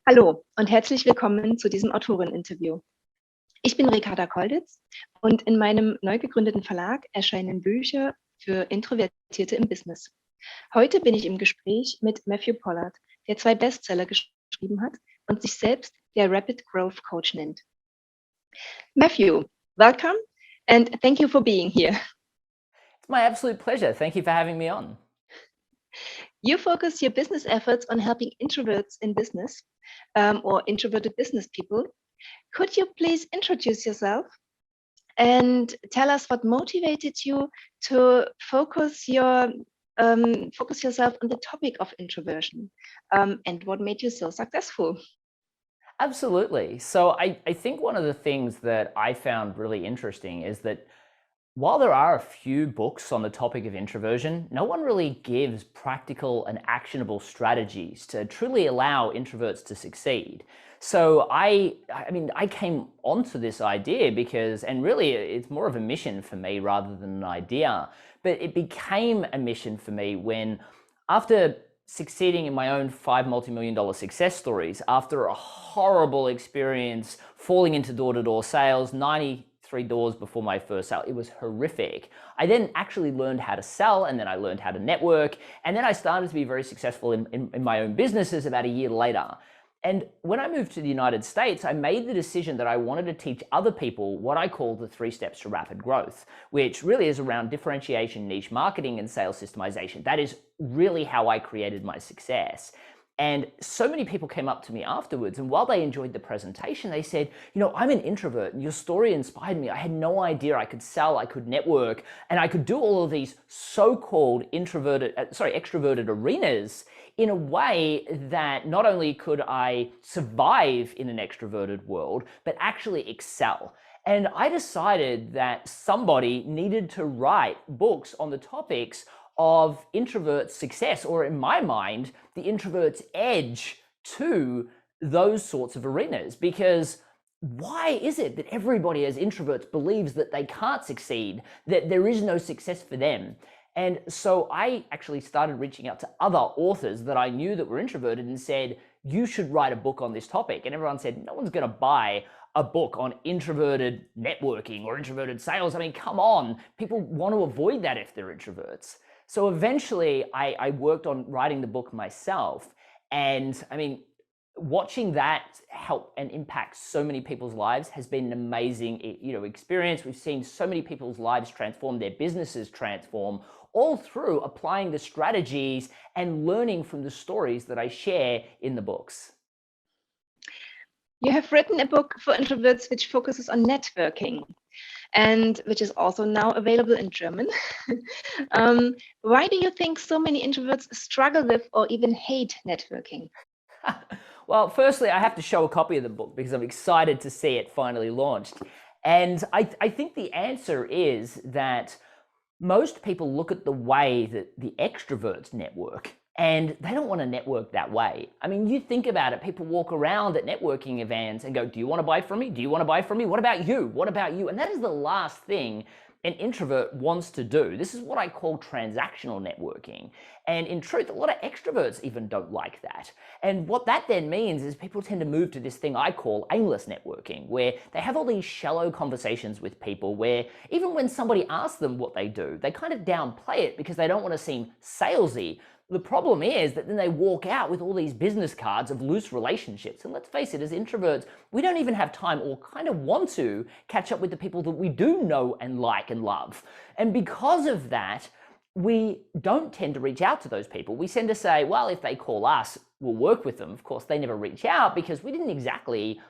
Hallo und herzlich willkommen zu diesem Autoreninterview. Ich bin Ricarda Kolditz und in meinem neu gegründeten Verlag erscheinen Bücher für Introvertierte im Business. Heute bin ich im Gespräch mit Matthew Pollard, der 2 Bestseller geschrieben hat und sich selbst der Rapid Growth Coach nennt. Matthew, welcome and thank you for being here. It's my absolute pleasure. Thank you for having me on. You focus your business efforts on helping introverts in business or introverted business people. Could you please introduce yourself and tell us what motivated you to focus yourself on the topic of introversion and what made you so successful? Absolutely. So I think one of the things that I found really interesting is that while there are a few books on the topic of introversion, no one really gives practical and actionable strategies to truly allow introverts to succeed. So I came onto this idea because, and really it's more of a mission for me rather than an idea, but it became a mission for me when, after succeeding in my own 5 multi-million-dollar success stories, after a horrible experience falling into door-to-door sales, 93 doors before my first sale. It was horrific. I then actually learned how to sell, and then I learned how to network, and then I started to be very successful in my own businesses about a year later. And when I moved to the United States, I made the decision that I wanted to teach other people what I call the 3 steps to rapid growth, which really is around differentiation, niche marketing, and sales systemization. That is really how I created my success. And so many people came up to me afterwards, and while they enjoyed the presentation, they said, I'm an introvert and your story inspired me. I had no idea I could sell, I could network, and I could do all of these so-called extroverted arenas in a way that not only could I survive in an extroverted world, but actually excel. And I decided that somebody needed to write books on the topics of introvert success, or in my mind, the introvert's edge to those sorts of arenas. Because why is it that everybody as introverts believes that they can't succeed, that there is no success for them? And so I actually started reaching out to other authors that I knew that were introverted and said, you should write a book on this topic. And everyone said, no one's going to buy a book on introverted networking or introverted sales. I mean, come on, people want to avoid that if they're introverts. So eventually I worked on writing the book myself. And I mean, watching that help and impact so many people's lives has been an amazing experience. We've seen so many people's lives transform, their businesses transform, all through applying the strategies and learning from the stories that I share in the books. You have written a book for introverts which focuses on networking and which is also now available in German. Why do you think so many introverts struggle with or even hate networking? Well, firstly, I have to show a copy of the book because I'm excited to see it finally launched. And I think the answer is that most people look at the way that the extroverts network, and they don't want to network that way. I mean, you think about it, people walk around at networking events and go, do you want to buy from me? Do you want to buy from me? What about you? What about you? And that is the last thing an introvert wants to do. This is what I call transactional networking. And in truth, a lot of extroverts even don't like that. And what that then means is people tend to move to this thing I call aimless networking, where they have all these shallow conversations with people where even when somebody asks them what they do, they kind of downplay it because they don't want to seem salesy. The problem is that then they walk out with all these business cards of loose relationships. And let's face it, as introverts, we don't even have time or kind of want to catch up with the people that we do know and like and love. And because of that, we don't tend to reach out to those people. We tend to say, well, if they call us, we'll work with them. Of course, they never reach out because we didn't exactly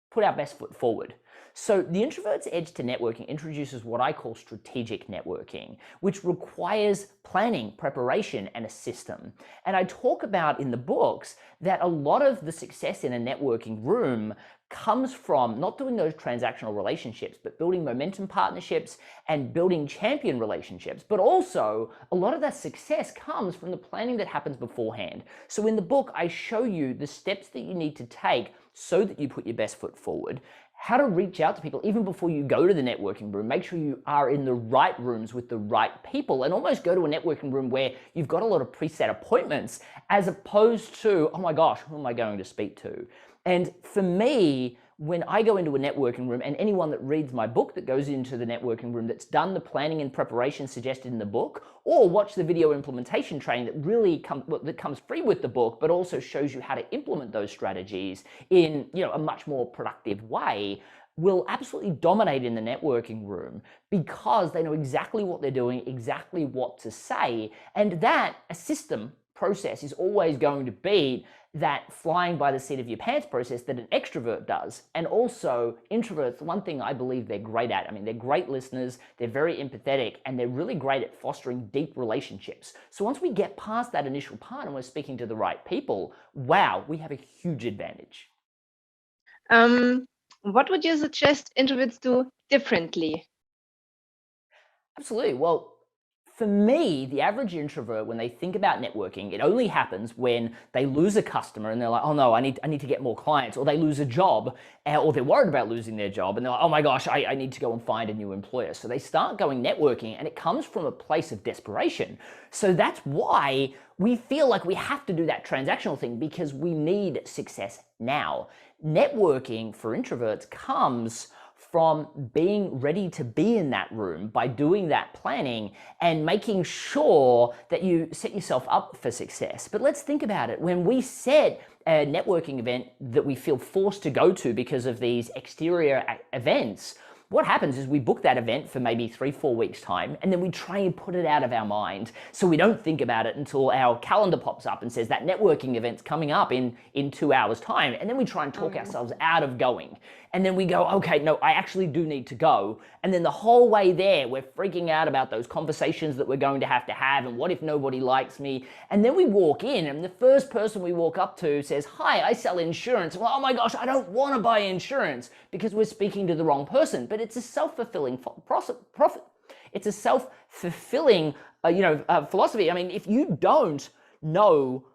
put our best foot forward. So the introvert's edge to networking introduces what I call strategic networking, which requires planning, preparation, and a system. And I talk about in the books that a lot of the success in a networking room comes from not doing those transactional relationships, but building momentum partnerships and building champion relationships. But also, a lot of that success comes from the planning that happens beforehand. So in the book, I show you the steps that you need to take so that you put your best foot forward, how to reach out to people even before you go to the networking room. Make sure you are in the right rooms with the right people, and almost go to a networking room where you've got a lot of preset appointments, as opposed to, oh my gosh, who am I going to speak to? And for me, when I go into a networking room, and anyone that reads my book that goes into the networking room that's done the planning and preparation suggested in the book, or watch the video implementation training that really comes free with the book, but also shows you how to implement those strategies in a much more productive way, will absolutely dominate in the networking room, because they know exactly what they're doing, exactly what to say, and that a system process is always going to beat that flying by the seat of your pants process that an extrovert does. And also introverts, one thing I believe they're great at, they're great listeners, they're very empathetic, and they're really great at fostering deep relationships. So once we get past that initial part and we're speaking to the right people, wow, we have a huge advantage. What would you suggest introverts do differently? Absolutely. Well, for me, the average introvert, when they think about networking, it only happens when they lose a customer and they're like, oh no, I need to get more clients, or they lose a job, or they're worried about losing their job and they're like, oh my gosh, I need to go and find a new employer. So they start going networking, and it comes from a place of desperation. So that's why we feel like we have to do that transactional thing, because we need success now. Networking for introverts comes from being ready to be in that room by doing that planning and making sure that you set yourself up for success. But let's think about it. When we set a networking event that we feel forced to go to because of these exterior events, what happens is we book that event for maybe 3-4 weeks time, and then we try and put it out of our mind, so we don't think about it until our calendar pops up and says that networking event's coming up in 2 hours time, and then we try and talk ourselves out of going. And then we go, okay, no, I actually do need to go. And then the whole way there, we're freaking out about those conversations that we're going to have, and what if nobody likes me? And then we walk in, and the first person we walk up to says, hi, I sell insurance. Well, oh my gosh, I don't want to buy insurance, because we're speaking to the wrong person. But it's a self-fulfilling It's a self-fulfilling, philosophy. If you don't know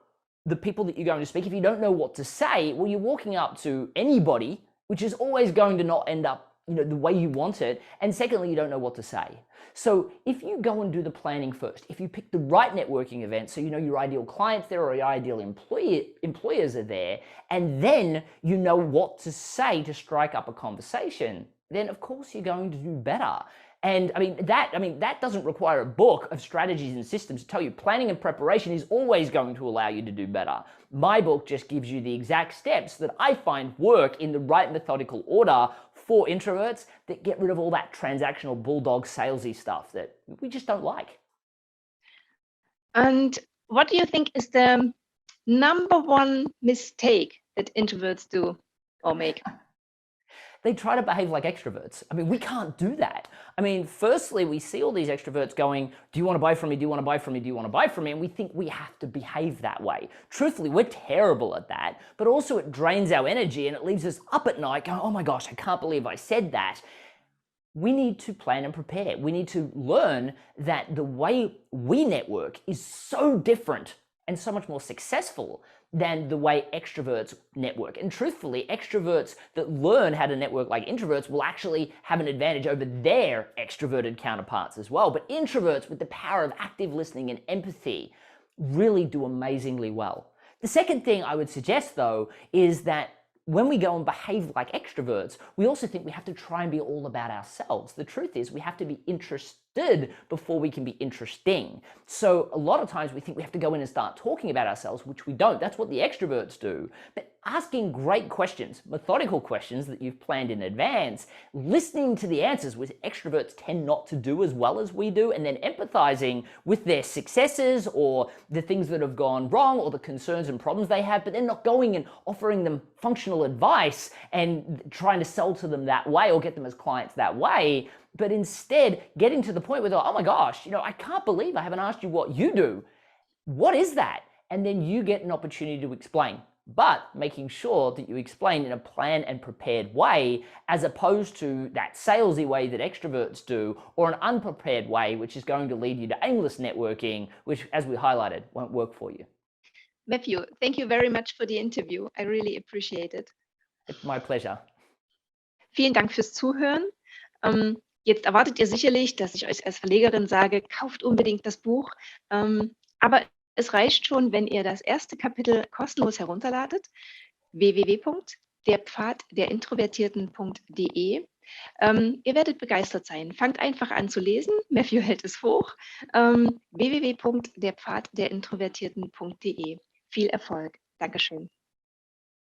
the people that you're going to speak, if you don't know what to say, well, you're walking up to anybody, which is always going to not end up the way you want it. And secondly, you don't know what to say. So if you go and do the planning first, if you pick the right networking event, so you know your ideal clients there or your ideal employers are there, and then you know what to say to strike up a conversation, then of course you're going to do better. And that doesn't require a book of strategies and systems to tell you. Planning and preparation is always going to allow you to do better. My book just gives you the exact steps that I find work in the right methodical order for introverts that get rid of all that transactional bulldog salesy stuff that we just don't like. And what do you think is the number one mistake that introverts do or make? They try to behave like extroverts. We can't do that. Firstly, we see all these extroverts going, do you want to buy from me? Do you want to buy from me? Do you want to buy from me? And we think we have to behave that way. Truthfully, we're terrible at that, but also it drains our energy and it leaves us up at night going, oh my gosh, I can't believe I said that. We need to plan and prepare. We need to learn that the way we network is so different and so much more successful than the way extroverts network. And truthfully, extroverts that learn how to network like introverts will actually have an advantage over their extroverted counterparts as well. But introverts, with the power of active listening and empathy, really do amazingly well. The second thing I would suggest, though, is that when we go and behave like extroverts, we also think we have to try and be all about ourselves. The truth is we have to be interested before we can be interesting. So a lot of times we think we have to go in and start talking about ourselves, which we don't. That's what the extroverts do. But asking great questions, methodical questions that you've planned in advance, listening to the answers, which extroverts tend not to do as well as we do, and then empathizing with their successes or the things that have gone wrong or the concerns and problems they have, but then not going and offering them functional advice and trying to sell to them that way or get them as clients that way, but instead getting to the point where they're like, oh my gosh, I can't believe I haven't asked you what you do. What is that? And then you get an opportunity to explain, but making sure that you explain in a planned and prepared way, as opposed to that salesy way that extroverts do, or an unprepared way, which is going to lead you to aimless networking, which, as we highlighted, won't work for you. Matthew, thank you very much for the interview. I really appreciate it. It's my pleasure. Vielen Dank fürs Zuhören. Jetzt erwartet ihr sicherlich, dass ich euch als Verlegerin sage, kauft unbedingt das Buch. Aber es reicht schon, wenn ihr das erste Kapitel kostenlos herunterladet. www.derpfadderintrovertierten.de. Ihr werdet begeistert sein. Fangt einfach an zu lesen. Matthew hält es hoch. www.derpfadderintrovertierten.de. Viel Erfolg. Dankeschön.